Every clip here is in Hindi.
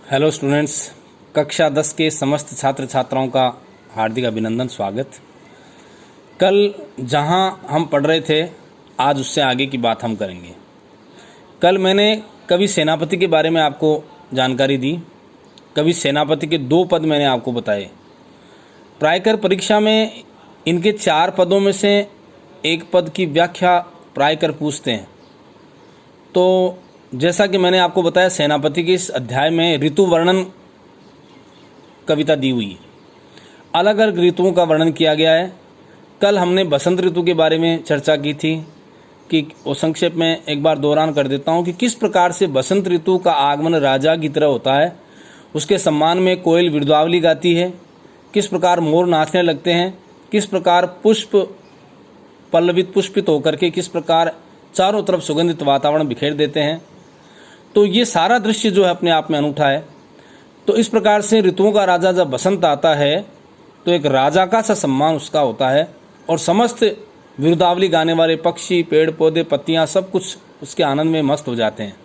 हेलो स्टूडेंट्स, कक्षा 10 के समस्त छात्र छात्राओं का हार्दिक अभिनंदन, स्वागत। कल जहां हम पढ़ रहे थे आज उससे आगे की बात हम करेंगे। कल मैंने कवि सेनापति के बारे में आपको जानकारी दी। कवि सेनापति के 2 पद मैंने आपको बताए। प्रायकर परीक्षा में इनके 4 पदों में से एक पद की व्याख्या प्रायकर पूछते हैं। तो जैसा कि मैंने आपको बताया, सेनापति के इस अध्याय में ऋतु वर्णन कविता दी हुई है। अलग अलग ऋतुओं का वर्णन किया गया है। कल हमने बसंत ऋतु के बारे में चर्चा की थी कि वो संक्षेप में एक बार दोहरान कर देता हूँ कि किस प्रकार से बसंत ऋतु का आगमन राजा की तरह होता है। उसके सम्मान में कोयल विरदावली गाती है, किस प्रकार मोर नाचने लगते हैं, किस प्रकार पुष्प पल्लवित पुष्पित होकर के किस प्रकार चारों तरफ सुगंधित वातावरण बिखेर देते हैं। तो ये सारा दृश्य जो है अपने आप में अनूठा है। तो इस प्रकार से ऋतुओं का राजा जब बसंत आता है तो एक राजा का सा सम्मान उसका होता है और समस्त विरुदावली गाने वाले पक्षी, पेड़ पौधे, पत्तियां सब कुछ उसके आनंद में मस्त हो जाते हैं।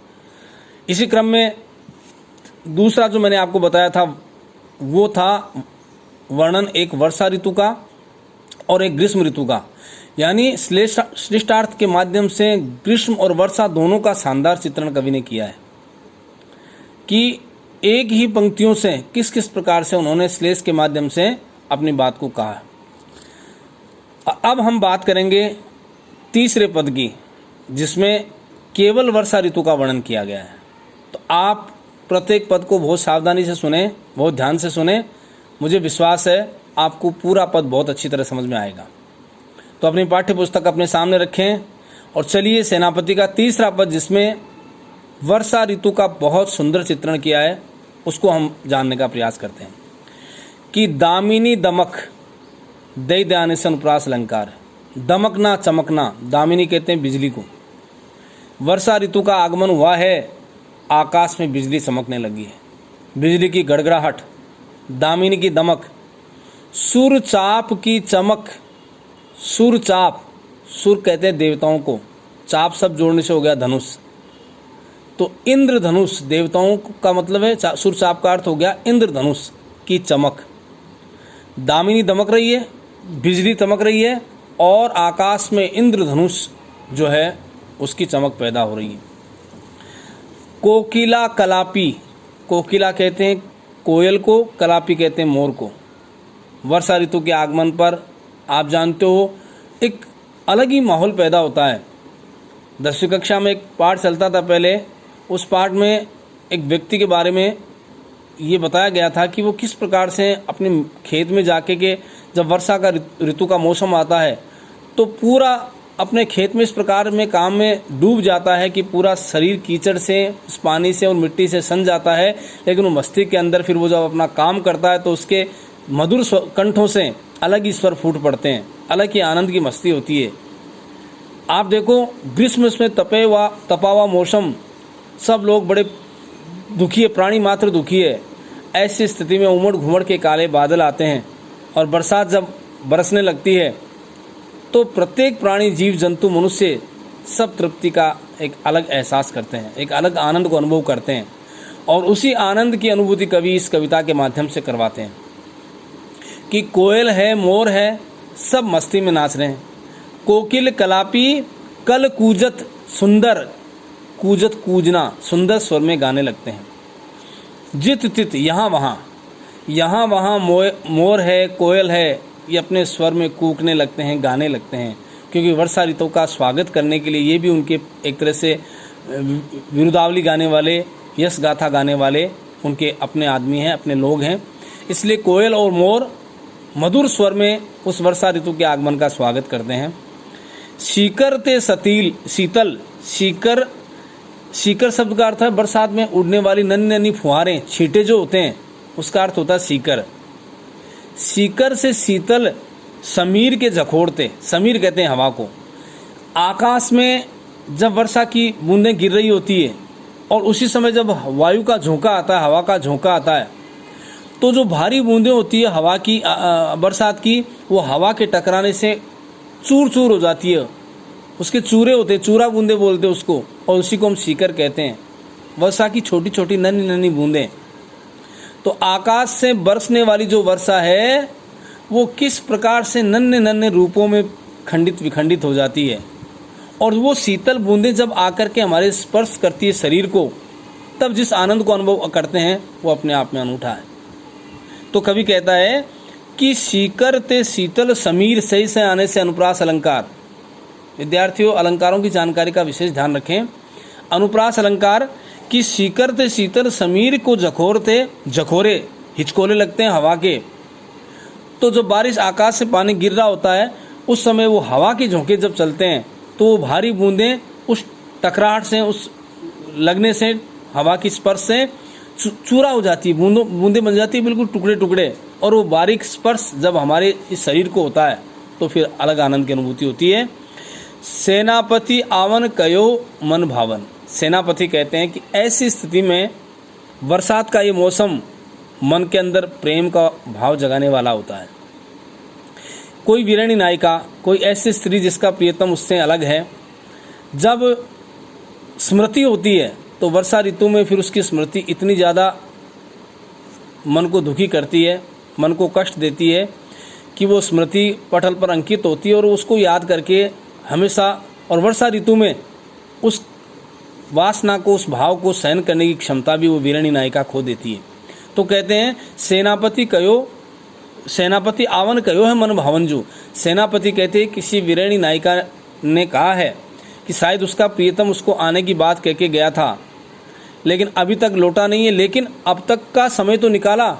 इसी क्रम में दूसरा जो मैंने आपको बताया था वो था वर्णन एक वर्षा ऋतु का और एक ग्रीष्म ऋतु का, यानी श्रेष्ठार्थ के माध्यम से ग्रीष्म और वर्षा दोनों का शानदार चित्रण कवि ने किया है कि एक ही पंक्तियों से किस किस प्रकार से उन्होंने श्लेष के माध्यम से अपनी बात को कहा। अब हम बात करेंगे तीसरे पद की, जिसमें केवल वर्षा ऋतु का वर्णन किया गया है। तो आप प्रत्येक पद को बहुत सावधानी से सुने, बहुत ध्यान से सुने। मुझे विश्वास है आपको पूरा पद बहुत अच्छी तरह समझ में आएगा। तो अपनी पाठ्य पुस्तक अपने सामने रखें और चलिए सेनापति का तीसरा पद, जिसमें वर्षा ऋतु का बहुत सुंदर चित्रण किया है, उसको हम जानने का प्रयास करते हैं कि दामिनी दमक दई दयानिसन प्रास अलंकार। दमकना चमकना, दामिनी कहते हैं बिजली को। वर्षा ऋतु का आगमन हुआ है, आकाश में बिजली चमकने लगी है। बिजली की गड़गड़ाहट, दामिनी की दमक, सुर चाप की चमक। सुर चाप, सुर कहते हैं देवताओं को, चाप सब जोड़ने से हो गया धनुष। तो इंद्रधनुष देवताओं का मतलब है, सुर चाप का अर्थ हो गया इंद्रधनुष की चमक। दामिनी दमक रही है, बिजली चमक रही है और आकाश में इंद्रधनुष जो है उसकी चमक पैदा हो रही है। कोकिला कलापी, कोकिला कहते हैं कोयल को, कलापी कहते हैं मोर को। वर्षा ऋतु के आगमन पर आप जानते हो एक अलग ही माहौल पैदा होता है। 10वीं कक्षा में एक पाठ चलता था पहले, उस पाठ में एक व्यक्ति के बारे में ये बताया गया था कि वो किस प्रकार से अपने खेत में जाके के जब वर्षा का ऋतु का मौसम आता है तो पूरा अपने खेत में इस प्रकार में काम में डूब जाता है कि पूरा शरीर कीचड़ से, उस पानी से और मिट्टी से सन जाता है। लेकिन वो मस्तिष्क के अंदर फिर वो जब अपना काम करता है तो उसके मधुर कंठों से अलग ही स्वर फूट पड़ते हैं, अलग ही आनंद की मस्ती होती है। आप देखो ग्रीष्म में तपा हुआ मौसम, सब लोग बड़े दुखी है, प्राणी मात्र दुखी है। ऐसी स्थिति में उमड़ घुमड़ के काले बादल आते हैं और बरसात जब बरसने लगती है तो प्रत्येक प्राणी, जीव जंतु, मनुष्य सब तृप्ति का एक अलग एहसास करते हैं, एक अलग आनंद को अनुभव करते हैं और उसी आनंद की अनुभूति कवि इस कविता के माध्यम से करवाते हैं कि कोयल है, मोर है, सब मस्ती में नाच रहे हैं। कोकिल कलापी कल कूजत, सुंदर कूजत कूजना, सुंदर स्वर में गाने लगते हैं। जित तित, यहाँ वहाँ मोर है, कोयल है, ये अपने स्वर में कूकने लगते हैं, गाने लगते हैं, क्योंकि वर्षा ऋतु का स्वागत करने के लिए ये भी उनके एक तरह से विरुदावली गाने वाले, यश गाथा गाने वाले उनके अपने आदमी हैं, अपने लोग हैं। इसलिए कोयल और मोर मधुर स्वर में उस वर्षा ऋतु के आगमन का स्वागत करते हैं। शीकर ते सतील शीतल, शीकर शब्द का अर्थ है बरसात में उड़ने वाली नन्ही नन्ही फुहारें, छींटे जो होते हैं, उसका अर्थ होता है शीकर। शीकर से शीतल समीर के झकोड़ते, समीर कहते हैं हवा को। आकाश में जब वर्षा की बूंदें गिर रही होती है और उसी समय जब वायु का झोंका आता है, हवा का झोंका आता है, तो जो भारी बूंदें होती है हवा की, बरसात की, वो हवा के टकराने से चूर चूर हो जाती है। उसके चूरे होते हैं, चूरा बूंदे बोलते हैं उसको, और उसी को हम शीकर कहते हैं। वर्षा की छोटी छोटी नन्ही नन्ही बूंदें तो आकाश से बरसने वाली जो वर्षा है वो किस प्रकार से नन्हे नन्हे रूपों में खंडित विखंडित हो जाती है, और वो शीतल बूंदें जब आकर के हमारे स्पर्श करती है शरीर को, तब जिस आनंद को अनुभव करते हैं वो अपने आप में अनूठा है। तो कवि कहता है कि सीकर ते शीतल समीर सही से आने से अनुप्रास अलंकार। विद्यार्थियों, अलंकारों की जानकारी का विशेष ध्यान रखें। अनुप्रास अलंकार कि सीकर ते शीतल समीर को झकोरे हिचकोले लगते हैं हवा के। तो जब बारिश आकाश से पानी गिर रहा होता है उस समय वो हवा के झोंके जब चलते हैं तो वो भारी बूंदें उस टकराहट से, उस लगने से, हवा की स्पर्श से चूरा हो जाती है, बूंदें बन जाती है बिल्कुल टुकड़े टुकड़े, और वो बारीक स्पर्श जब हमारे इस शरीर को होता है तो फिर अलग आनंद की अनुभूति होती है। सेनापति आवन कयो मन भावन। सेनापति कहते हैं कि ऐसी स्थिति में बरसात का ये मौसम मन के अंदर प्रेम का भाव जगाने वाला होता है। कोई वीरानी नायिका, कोई ऐसी स्त्री जिसका प्रियतम उससे अलग है, जब स्मृति होती है तो वर्षा ऋतु में फिर उसकी स्मृति इतनी ज़्यादा मन को दुखी करती है, मन को कष्ट देती है कि वो स्मृति पटल पर अंकित होती है और उसको याद करके हमेशा, और वर्षा ऋतु में उस वासना को, उस भाव को सहन करने की क्षमता भी वो वीरानी नायिका खो देती है। तो कहते हैं सेनापति आवन कयो है मन भावनजू। सेनापति कहते हैं किसी वीरानी नायिका ने कहा है कि शायद उसका प्रियतम उसको आने की बात कह के गया था लेकिन अभी तक लौटा नहीं है, लेकिन अब तक का समय तो निकाला,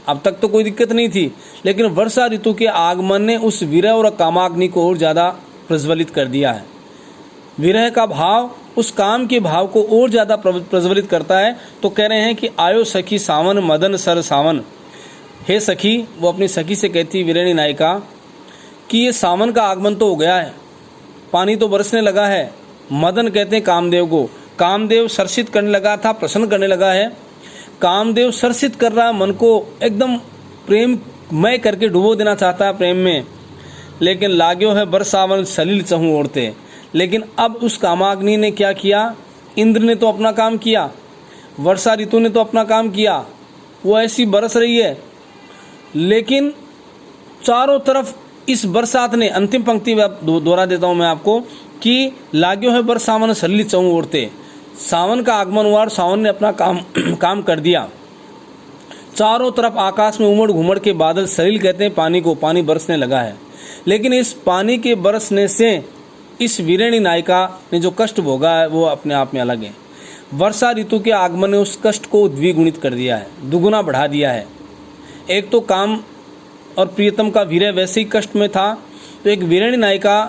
अब तक तो कोई दिक्कत नहीं थी, लेकिन वर्षा ऋतु के आगमन ने उस विरह और कामाग्नि को और ज़्यादा प्रज्वलित कर दिया है। विरह का भाव उस काम के भाव को और ज़्यादा प्रज्वलित करता है। तो कह रहे हैं कि आयो सखी सावन मदन सर सावन। हे सखी, वो अपनी सखी से कहती वीरानी नायिका कि ये सावन का आगमन तो हो गया है, पानी तो बरसने लगा है। मदन कहते हैं कामदेव को, कामदेव सरसित करने लगा था, प्रसन्न करने लगा है। कामदेव सरसित कर रहा है, मन को एकदम प्रेममय करके डुबो देना चाहता है प्रेम में। लेकिन लाग्यो है बरसावन सलील चहूँ ओढ़ते। लेकिन अब उस कामाग्नि ने क्या किया? इंद्र ने तो अपना काम किया, वर्षा ऋतु ने तो अपना काम किया, वो ऐसी बरस रही है, लेकिन चारों तरफ इस बरसात ने, अंतिम पंक्ति दोहरा देता हूँ मैं आपको कि लाग्यो है बरसावन सलील चहूँ ओढ़ते। सावन का आगमन हुआ और सावन ने अपना काम कर दिया। चारों तरफ आकाश में उमड़ घुमड़ के बादल, सलील कहते हैं पानी को, पानी बरसने लगा है। लेकिन इस पानी के बरसने से इस वीरानी नायिका ने जो कष्ट भोगा है वो अपने आप में अलग है। वर्षा ऋतु के आगमन ने उस कष्ट को द्विगुणित कर दिया है, दुगुना बढ़ा दिया है। एक तो काम और प्रियतम का विरह वैसे ही कष्ट में था, तो एक वीरानी नायिका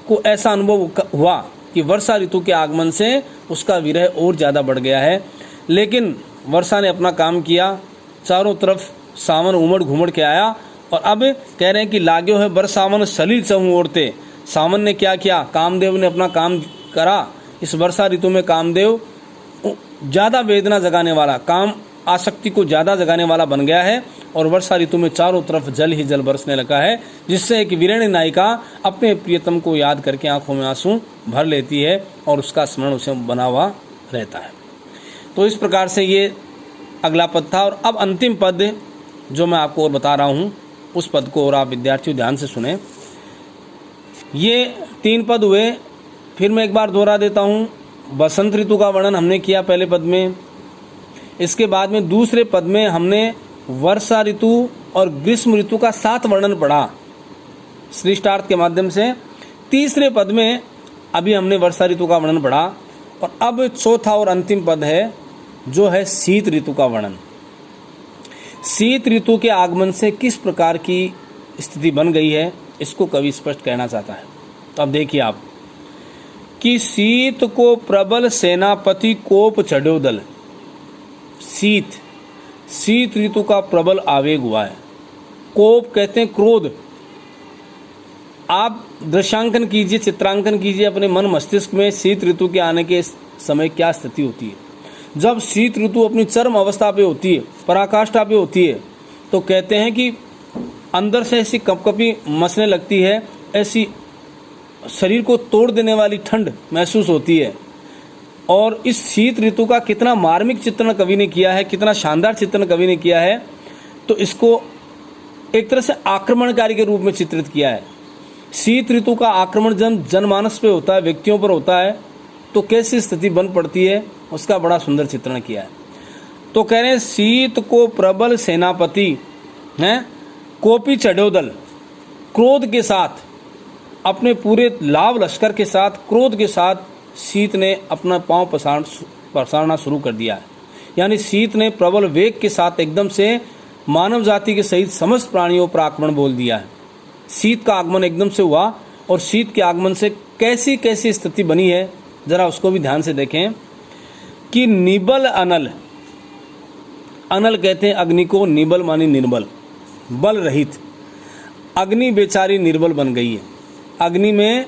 को ऐसा अनुभव हुआ कि वर्षा ऋतु के आगमन से उसका विरह और ज़्यादा बढ़ गया है। लेकिन वर्षा ने अपना काम किया, चारों तरफ सावन उमड़ घुमड़ के आया, और अब कह रहे हैं कि लाग्यो है बरसावन सलील चहूँ ओढ़ते। सावन ने क्या किया? कामदेव ने अपना काम करा। इस वर्षा ऋतु में कामदेव ज़्यादा वेदना जगाने वाला, काम आसक्ति को ज़्यादा जगाने वाला बन गया है, और वर्षा ऋतु में चारों तरफ जल ही जल बरसने लगा है, जिससे एक वीरानी नायिका अपने प्रियतम को याद करके आंखों में आंसू भर लेती है और उसका स्मरण उसे बना हुआ रहता है। तो इस प्रकार से ये अगला पद था। और अब अंतिम पद जो मैं आपको और बता रहा हूँ उस पद को और आप विद्यार्थियों ध्यान से सुने। ये 3 पद हुए, फिर मैं एक बार दोहरा देता हूँ। बसंत ऋतु का वर्णन हमने किया पहले पद में, इसके बाद में दूसरे पद में हमने वर्षा ऋतु और ग्रीष्म ऋतु का 7 वर्णन पढ़ा सृष्टार्थ के माध्यम से। तीसरे पद में अभी हमने वर्षा ऋतु का वर्णन पढ़ा, और अब चौथा और अंतिम पद है जो है शीत ऋतु का वर्णन। शीत ऋतु के आगमन से किस प्रकार की स्थिति बन गई है, इसको कवि स्पष्ट कहना चाहता है। तो अब देखिए आप कि शीत को प्रबल सेनापति कोप चढ़ो दल। शीत ऋतु का प्रबल आवेग हुआ है। कोप कहते हैं क्रोध। आप दृश्यांकन कीजिए, चित्रांकन कीजिए अपने मन मस्तिष्क में शीत ऋतु के आने के समय क्या स्थिति होती है। जब शीत ऋतु अपनी चरम अवस्था पे होती है, पराकाष्ठा पे होती है, तो कहते हैं कि अंदर से ऐसी कपकपी मचने लगती है, ऐसी शरीर को तोड़ देने वाली ठंड महसूस होती है। और इस शीत ऋतु का कितना मार्मिक चित्रण कवि ने किया है, कितना शानदार चित्रण कवि ने किया है। तो इसको एक तरह से आक्रमणकारी के रूप में चित्रित किया है। शीत ऋतु का आक्रमण जनमानस पे होता है, व्यक्तियों पर होता है, तो कैसी स्थिति बन पड़ती है, उसका बड़ा सुंदर चित्रण किया है। तो कह रहे हैं शीत को प्रबल सेनापति हैं कोपी चढ़ोदल, क्रोध के साथ, अपने पूरे लाभ लश्कर के साथ, क्रोध के साथ शीत ने अपना पांव पसारना शुरू कर दिया है। यानी शीत ने प्रबल वेग के साथ एकदम से मानव जाति के सहित समस्त प्राणियों पर आक्रमण बोल दिया है। शीत का आगमन एकदम से हुआ और शीत के आगमन से कैसी कैसी स्थिति बनी है, जरा उसको भी ध्यान से देखें कि निबल अनल, अनल कहते हैं अग्नि को, निबल मानी निर्बल, बल रहित। अग्नि बेचारी निर्बल बन गई है, अग्नि में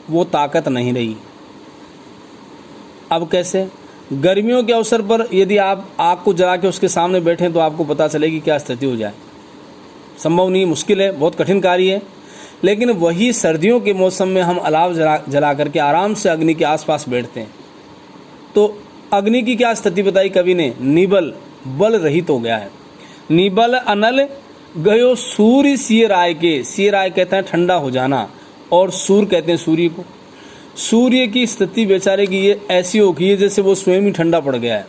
वो ताकत नहीं रही। अब कैसे? गर्मियों के अवसर पर यदि आप आग को जला के उसके सामने बैठें तो आपको पता चलेगी क्या स्थिति हो जाए। संभव नहीं, मुश्किल है, बहुत कठिन कार्य है। लेकिन वही सर्दियों के मौसम में हम अलाव जला करके आराम से अग्नि के आसपास बैठते हैं, तो अग्नि की क्या स्थिति बताई कवि ने? निबल, बल रहित हो गया है। निबल अनल गयो सूर्य सिय राय के, सिय राय कहते हैं ठंडा हो जाना, और सूर्य कहते हैं सूर्य को। सूर्य की स्थिति बेचारे की ये ऐसी हो गई है जैसे वो स्वयं ही ठंडा पड़ गया है।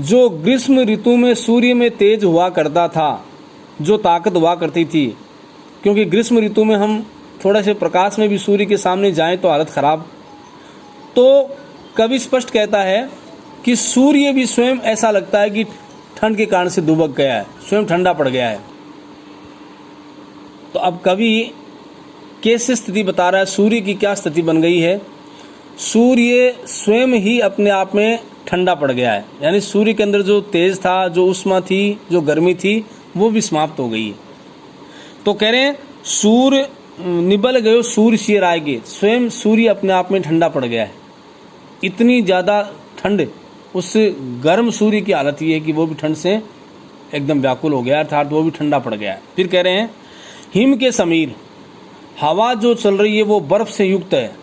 जो ग्रीष्म ऋतु में सूर्य में तेज हुआ करता था, जो ताकत हुआ करती थी, क्योंकि ग्रीष्म ऋतु में हम थोड़ा से प्रकाश में भी सूर्य के सामने जाएं तो हालत खराब, तो कवि स्पष्ट कहता है कि सूर्य भी स्वयं ऐसा लगता है कि ठंड के कारण से दुबक गया है, स्वयं ठंडा पड़ गया है। तो अब कवि कैसे स्थिति बता रहा है, सूर्य की क्या स्थिति बन गई है? सूर्य स्वयं ही अपने आप में ठंडा पड़ गया है, यानी सूर्य के अंदर जो तेज था, जो उष्मा थी, जो गर्मी थी, वो भी समाप्त हो गई है। तो कह रहे हैं सूर्य निबल गयो सूर्य सिय राय के, स्वयं सूर्य अपने आप में ठंडा पड़ गया है। इतनी ज़्यादा ठंड, उस गर्म सूर्य की हालत ये है कि वो भी ठंड से एकदम व्याकुल हो गया, अर्थात वो भी ठंडा पड़ गया है। फिर कह रहे हैं हिम के समीर, हवा जो चल रही है वो बर्फ से युक्त है,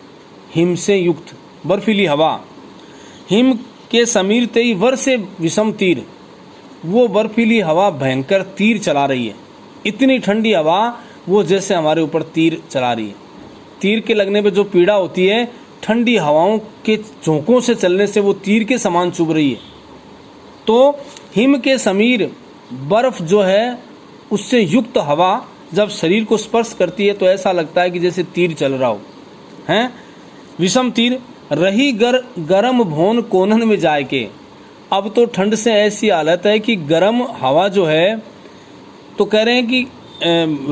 हिम से युक्त बर्फीली हवा। हिम के समीर तेई वर से विषम तीर, वो बर्फीली हवा भयंकर तीर चला रही है। इतनी ठंडी हवा वो जैसे हमारे ऊपर तीर चला रही है। तीर के लगने पे जो पीड़ा होती है, ठंडी हवाओं के झोंकों से चलने से वो तीर के समान चुभ रही है। तो हिम के समीर, बर्फ जो है उससे युक्त हवा जब शरीर को स्पर्श करती है तो ऐसा लगता है कि जैसे तीर चल रहा हो, हैं विषम तीर। रही गरम भोन कोनन में जाए के, अब तो ठंड से ऐसी हालत है कि गर्म हवा जो है, तो कह रहे हैं कि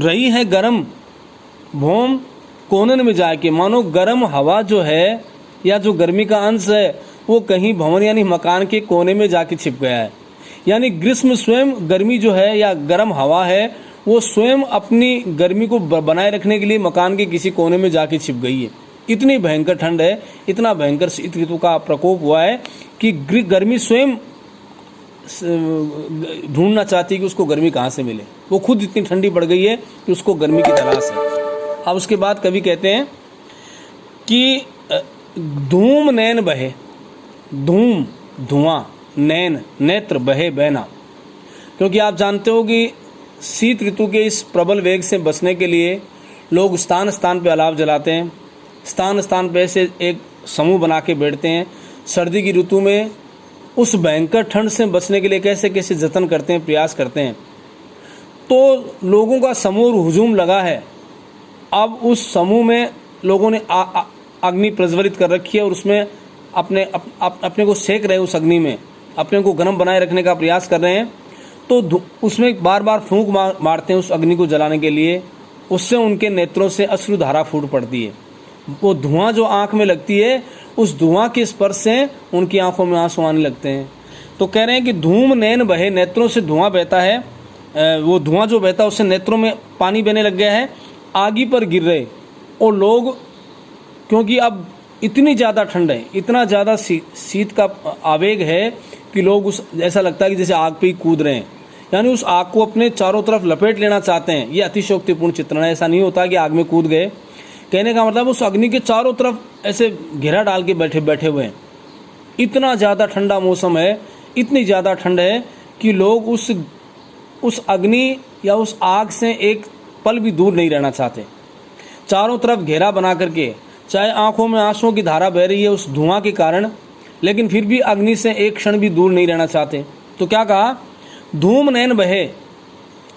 रही है गर्म भोम कोनन में जाके, मानो गर्म हवा जो है या जो गर्मी का अंश है वो कहीं भवन यानी मकान के कोने में जाके छिप गया है। यानी ग्रीष्म स्वयं गर्मी जो है या गर्म हवा है वो स्वयं अपनी गर्मी को बनाए रखने के लिए मकान के किसी कोने में जाके छिप गई है। इतनी भयंकर ठंड है, इतना भयंकर शीत ऋतु का प्रकोप हुआ है कि गर्मी स्वयं ढूंढना चाहती है कि उसको गर्मी कहाँ से मिले। वो खुद इतनी ठंडी पड़ गई है कि उसको गर्मी की तलाश है। अब उसके बाद कवि कहते हैं कि धूम नैन बहे, धूम धुआं, नैन नेत्र, बहे बहना। क्योंकि आप जानते हो कि शीत ऋतु के इस प्रबल वेग से बचने के लिए लोग स्थान स्थान पे अलाव जलाते हैं, स्थान स्थान पे ऐसे एक समूह बना के बैठते हैं। सर्दी की ऋतु में उस भयंकर ठंड से बचने के लिए कैसे कैसे जतन करते हैं, प्रयास करते हैं। तो लोगों का समूह हुजूम लगा है। अब उस समूह में लोगों ने अग्नि प्रज्वलित कर रखी है और उसमें अपने को सेक रहे हैं, उस अग्नि में अपने को गर्म बनाए रखने का प्रयास कर रहे हैं। तो उसमें बार बार फूंक मारते हैं उस अग्नि को जलाने के लिए, उससे उनके नेत्रों से अश्रुधारा फूट पड़ती है। वो धुआं जो आँख में लगती है, उस धुआं के स्पर्श से उनकी आंखों में आंसू आने लगते हैं। तो कह रहे हैं कि धूम नैन बहे, नेत्रों से धुआं बहता है, वो धुआं जो बहता है उससे नेत्रों में पानी बहने लग गया है। आगी पर गिर रहे और लोग, क्योंकि अब इतनी ज़्यादा ठंड है, इतना ज़्यादा शीत का आवेग है कि लोग उस ऐसा लगता है कि जैसे आग पे ही कूद रहे हैं, यानी उस आग को अपने चारों तरफ लपेट लेना चाहते हैं। ये अतिशयोक्तिपूर्ण चित्रण है। ऐसा नहीं होता कि आग में कूद गए, कहने का मतलब उस अग्नि के चारों तरफ ऐसे घेरा डाल के बैठे हुए हैं इतना ज़्यादा ठंडा मौसम है, इतनी ज़्यादा ठंड है कि लोग उस अग्नि या उस आग से एक पल भी दूर नहीं रहना चाहते। चारों तरफ घेरा बना करके, चाहे आंखों में आंसुओं की धारा बह रही है उस धुआं के कारण, लेकिन फिर भी अग्नि से एक क्षण भी दूर नहीं रहना चाहते। तो क्या कहा, धूम नैन बहे,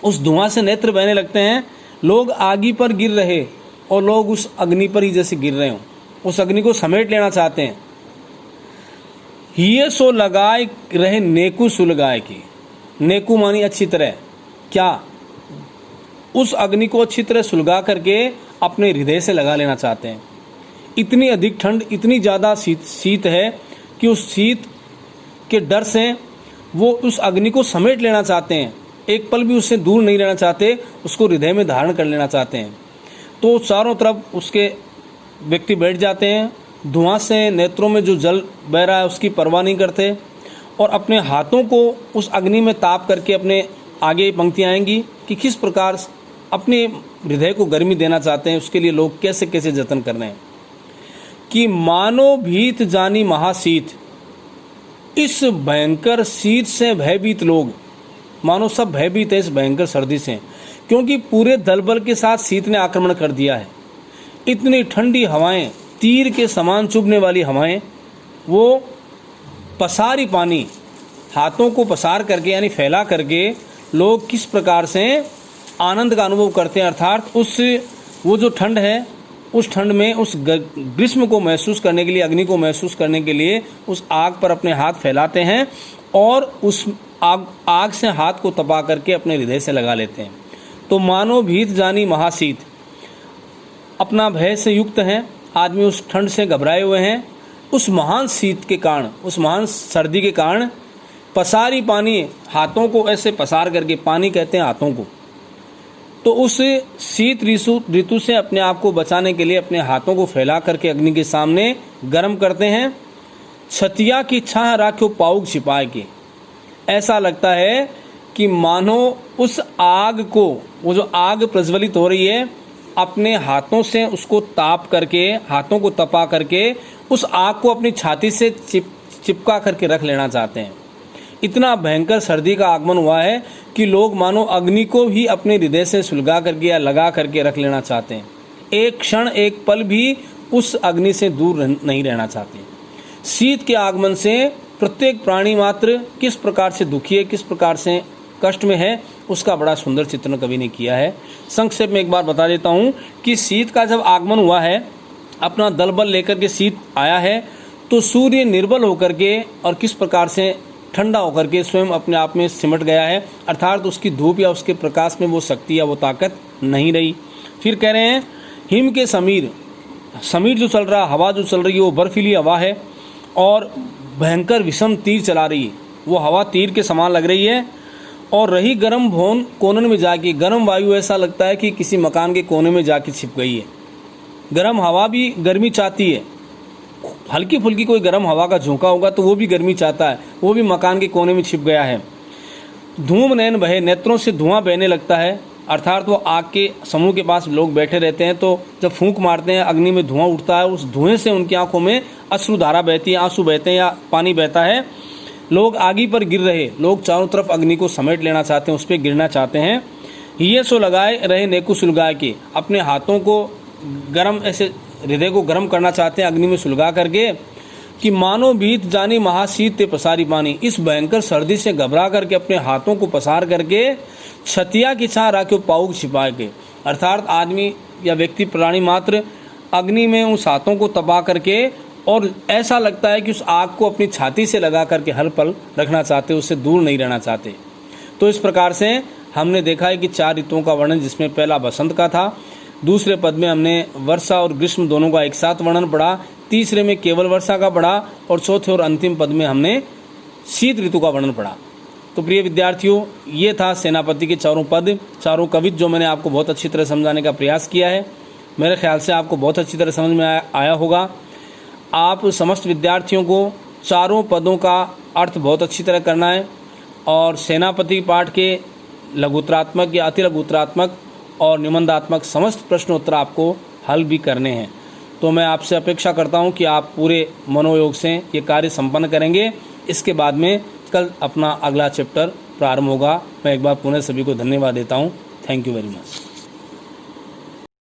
उस धुआं से नेत्र बहने लगते हैं। लोग आगी पर गिर रहे और लोग उस अग्नि पर ही जैसे गिर रहे हों, उस अग्नि को समेट लेना चाहते हैं। ये सो लगाए रहे नेकू सुलगाए की, नेकू मानी अच्छी तरह, क्या उस अग्नि को अच्छी तरह सुलगा करके अपने हृदय से लगा लेना चाहते हैं। इतनी अधिक ठंड, इतनी ज़्यादा शीत है कि उस शीत के डर से वो उस अग्नि को समेट लेना चाहते हैं, एक पल भी उससे दूर नहीं रहना चाहते, उसको हृदय में धारण कर लेना चाहते हैं। तो चारों तरफ उसके व्यक्ति बैठ जाते हैं, धुआं से नेत्रों में जो जल बह रहा है उसकी परवाह नहीं करते और अपने हाथों को उस अग्नि में ताप करके, अपने आगे पंक्तियाँ आएंगी कि किस प्रकार अपने हृदय को गर्मी देना चाहते हैं, उसके लिए लोग कैसे कैसे जतन कर रहे हैं। कि मानो भीत जानी महाशीत, इस भयंकर शीत से भयभीत लोग, मानो सब भयभीत है इस भयंकर सर्दी से, क्योंकि पूरे दलबल के साथ शीत ने आक्रमण कर दिया है। इतनी ठंडी हवाएं, तीर के समान चुभने वाली हवाएं, वो पसारी पानी, हाथों को पसार करके यानी फैला करके लोग किस प्रकार से आनंद का अनुभव करते हैं। अर्थात वो जो ठंड है, उस ठंड में उस ग्रीष्म को महसूस करने के लिए, अग्नि को महसूस करने के लिए उस आग पर अपने हाथ फैलाते हैं और उस आग से हाथ को तपा करके अपने हृदय से लगा लेते हैं। तो मानो भीत जानी महाशीत, अपना भय से युक्त हैं, आदमी उस ठंड से घबराए हुए हैं। उस महान शीत के कारण, उस महान सर्दी के कारण पसारी पानी, हाथों को ऐसे पसार करके, पानी कहते हैं हाथों को, तो उस शीत ऋतु से अपने आप को बचाने के लिए अपने हाथों को फैला करके अग्नि के सामने गर्म करते हैं। छतिया की छाह राख्यो पाउक छिपाए के, ऐसा लगता है कि मानो उस आग को, वो जो आग प्रज्वलित हो रही है, अपने हाथों से उसको ताप करके, हाथों को तपा करके उस आग को अपनी छाती से चिपका करके रख लेना चाहते हैं। इतना भयंकर सर्दी का आगमन हुआ है कि लोग मानो अग्नि को ही अपने हृदय से सुलगा करके या लगा करके रख लेना चाहते हैं, एक क्षण एक पल भी उस अग्नि से दूर नहीं रहना चाहते। शीत के आगमन से प्रत्येक प्राणी मात्र किस प्रकार से दुखी है, किस प्रकार से कष्ट में है, उसका बड़ा सुंदर चित्रण कवि ने किया है। संक्षेप में एक बार बता देता हूँ कि शीत का जब आगमन हुआ है, अपना दल बल लेकर के शीत आया है, तो सूर्य निर्बल होकर के और किस प्रकार से ठंडा होकर के स्वयं अपने आप में सिमट गया है, अर्थात उसकी धूप या उसके प्रकाश में वो शक्ति या वो ताकत नहीं रही। फिर कह रहे हैं हिम के समीर जो चल रहा, हवा जो चल रही है वो बर्फीली हवा है और भयंकर विषम तीर चला रही है, वो हवा तीर के समान लग रही है। और रही गर्म भवन कोनन में जाके, गर्म वायु ऐसा लगता है कि किसी मकान के कोने में जाके छिप गई है। गर्म हवा भी गर्मी चाहती है, हल्की फुल्की कोई गर्म हवा का झोंका होगा तो वो भी गर्मी चाहता है, वो भी मकान के कोने में छिप गया है। धूम नैन बहे, नेत्रों से धुआं बहने लगता है, अर्थात वो आग के समूह के पास लोग बैठे रहते हैं, तो जब फूंक मारते हैं अग्नि में धुआं उठता है, उस धुएं से उनकी आंखों में अश्रुधारा बहती है, आंसू बहते हैं या पानी बहता है। लोग आगी पर गिर रहे, लोग चारों तरफ अग्नि को समेट लेना चाहते हैं, उस पर गिरना चाहते हैं। ये सो लगाए रहे नेकु सुलगाए के, अपने हाथों को गर्म, ऐसे हृदय को गर्म करना चाहते हैं अग्नि में सुलगा करके। कि मानो बीत जानी महाशीत ते पसारी पानी, इस भयंकर सर्दी से घबरा करके अपने हाथों को पसार करके छतिया की छाह राख्यो पाउक छिपा के, अर्थात आदमी या व्यक्ति प्राणी मात्र अग्नि में उस हाथों को तपा करके, और ऐसा लगता है कि उस आग को अपनी छाती से लगा करके हर पल रखना चाहते, उससे दूर नहीं रहना चाहते। तो इस प्रकार से हमने देखा है कि 4 ऋतुओं का वर्णन, जिसमें पहला बसंत का था, दूसरे पद में हमने वर्षा और ग्रीष्म दोनों का एक साथ वर्णन पढ़ा, तीसरे में केवल वर्षा का पढ़ा, और चौथे और अंतिम पद में हमने शीत ऋतु का वर्णन पढ़ा। तो प्रिय विद्यार्थियों, ये था सेनापति के चारों पद, चारों कवित्व, जो मैंने आपको बहुत अच्छी तरह समझाने का प्रयास किया है। मेरे ख्याल से आपको बहुत अच्छी तरह समझ में आया होगा। आप समस्त विद्यार्थियों को चारों पदों का अर्थ बहुत अच्छी तरह करना है, और सेनापति पाठ के लघुत्तरात्मक या अति लघुत्तरात्मक और निबंधात्मक समस्त प्रश्नोत्तर आपको हल भी करने हैं। तो मैं आपसे अपेक्षा करता हूं कि आप पूरे मनोयोग से ये कार्य संपन्न करेंगे। इसके बाद में कल अपना अगला चैप्टर प्रारंभ होगा। मैं एक बार पुनः सभी को धन्यवाद देता हूं। Thank you very much.